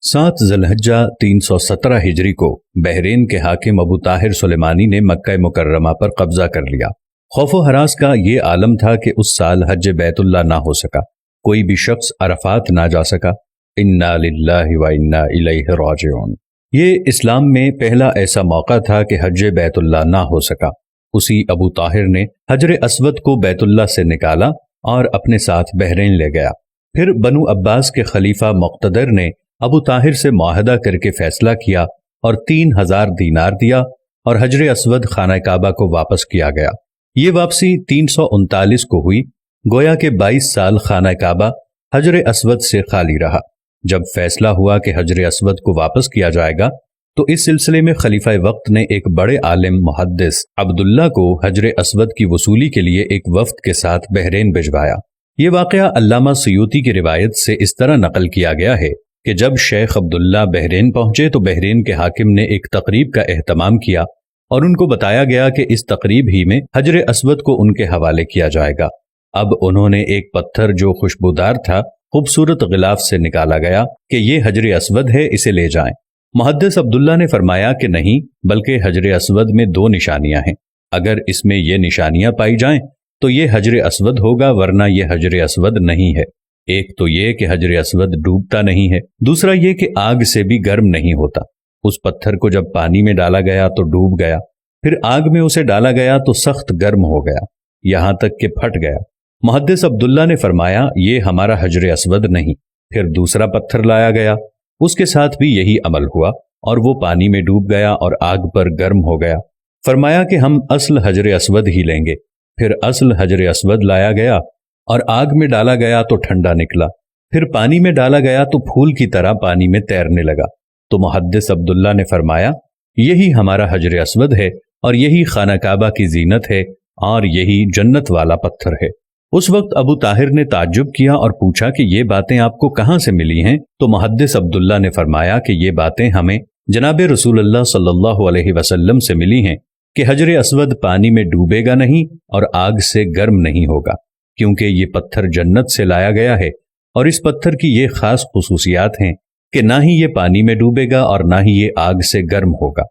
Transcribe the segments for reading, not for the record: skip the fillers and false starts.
7 ذوالحجہ 317 ہجری کو بحرین کے حاکم ابو طاہر سلیمانی نے مکہ مکرمہ پر قبضہ کر لیا۔ خوف و ہراس کا یہ عالم تھا کہ اس سال حج بیت اللہ نہ ہو سکا، کوئی بھی شخص عرفات نہ جا سکا۔ انا للہ و انا الیہ راجعون۔ یہ اسلام میں پہلا ایسا موقع تھا کہ حج بیت اللہ نہ ہو سکا۔ اسی ابو طاہر نے حجر اسود کو بیت اللہ سے نکالا اور اپنے ساتھ بحرین لے گیا۔ پھر بنو عباس کے خلیفہ مقتدر نے ابو طاہر سے معاہدہ کر کے فیصلہ کیا اور 3000 دینار دیا اور حجر اسود خانہ کعبہ کو واپس کیا گیا۔ یہ واپسی 339 کو ہوئی، گویا کہ 22 سال خانہ کعبہ حجر اسود سے خالی رہا۔ جب فیصلہ ہوا کہ حجر اسود کو واپس کیا جائے گا تو اس سلسلے میں خلیفہ وقت نے ایک بڑے عالم محدث عبداللہ کو حجر اسود کی وصولی کے لیے ایک وفد کے ساتھ بحرین بھجوایا۔ یہ واقعہ علامہ سیوطی کی روایت سے اس طرح نقل کیا گیا ہے کہ جب شیخ عبداللہ بحرین پہنچے تو بحرین کے حاکم نے ایک تقریب کا اہتمام کیا اور ان کو بتایا گیا کہ اس تقریب ہی میں حجر اسود کو ان کے حوالے کیا جائے گا۔ اب انہوں نے ایک پتھر جو خوشبودار تھا خوبصورت غلاف سے نکالا گیا کہ یہ حجر اسود ہے، اسے لے جائیں۔ محدث عبداللہ نے فرمایا کہ نہیں، بلکہ حجر اسود میں 2 نشانیاں ہیں، اگر اس میں یہ نشانیاں پائی جائیں تو یہ حجر اسود ہوگا، ورنہ یہ حجر اسود نہیں ہے۔ ایک تو یہ کہ حجر اسود ڈوبتا نہیں ہے، دوسرا یہ کہ آگ سے بھی گرم نہیں ہوتا۔ اس پتھر کو جب پانی میں ڈالا گیا تو ڈوب گیا، پھر آگ میں اسے ڈالا گیا تو سخت گرم ہو گیا، یہاں تک کہ پھٹ گیا۔ محدث عبداللہ نے فرمایا یہ ہمارا حجر اسود نہیں۔ پھر دوسرا پتھر لایا گیا، اس کے ساتھ بھی یہی عمل ہوا اور وہ پانی میں ڈوب گیا اور آگ پر گرم ہو گیا۔ فرمایا کہ ہم اصل حجر اسود ہی لیں گے۔ پھر اصل حجر اسود لایا گیا اور آگ میں ڈالا گیا تو ٹھنڈا نکلا، پھر پانی میں ڈالا گیا تو پھول کی طرح پانی میں تیرنے لگا۔ تو محدث عبداللہ نے فرمایا یہی ہمارا حجر اسود ہے اور یہی خانہ کعبہ کی زینت ہے اور یہی جنت والا پتھر ہے۔ اس وقت ابو طاہر نے تعجب کیا اور پوچھا کہ یہ باتیں آپ کو کہاں سے ملی ہیں؟ تو محدث عبداللہ نے فرمایا کہ یہ باتیں ہمیں جناب رسول اللہ صلی اللہ علیہ وسلم سے ملی ہیں کہ حجر اسود پانی میں ڈوبے گا نہیں اور آگ سے گرم نہیں ہوگا، کیونکہ یہ پتھر جنت سے لایا گیا ہے اور اس پتھر کی یہ خاص خصوصیات ہیں کہ نہ ہی یہ پانی میں ڈوبے گا اور نہ ہی یہ آگ سے گرم ہوگا۔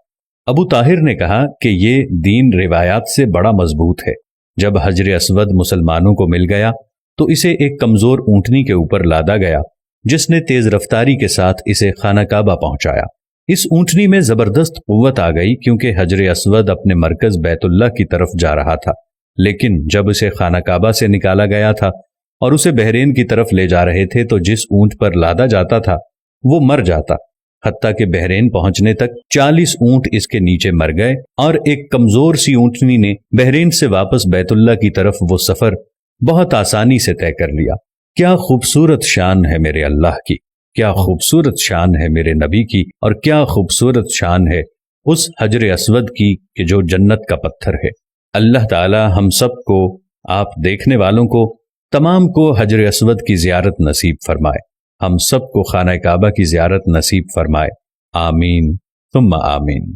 ابو طاہر نے کہا کہ یہ دین روایات سے بڑا مضبوط ہے۔ جب حجر اسود مسلمانوں کو مل گیا تو اسے ایک کمزور اونٹنی کے اوپر لادا گیا، جس نے تیز رفتاری کے ساتھ اسے خانہ کعبہ پہنچایا۔ اس اونٹنی میں زبردست قوت آ گئی کیونکہ حجر اسود اپنے مرکز بیت اللہ کی طرف جا رہا تھا، لیکن جب اسے خانہ کعبہ سے نکالا گیا تھا اور اسے بحرین کی طرف لے جا رہے تھے تو جس اونٹ پر لادا جاتا تھا وہ مر جاتا، حتیٰ کہ بحرین پہنچنے تک 40 اونٹ اس کے نیچے مر گئے اور ایک کمزور سی اونٹنی نے بحرین سے واپس بیت اللہ کی طرف وہ سفر بہت آسانی سے طے کر لیا۔ کیا خوبصورت شان ہے میرے اللہ کی، کیا خوبصورت شان ہے میرے نبی کی، اور کیا خوبصورت شان ہے اس حجر اسود کی کہ جو جنت کا پتھر ہے۔ اللہ تعالی ہم سب کو، آپ دیکھنے والوں کو، تمام کو حجر اسود کی زیارت نصیب فرمائے، ہم سب کو خانہ کعبہ کی زیارت نصیب فرمائے، آمین ثم آمین۔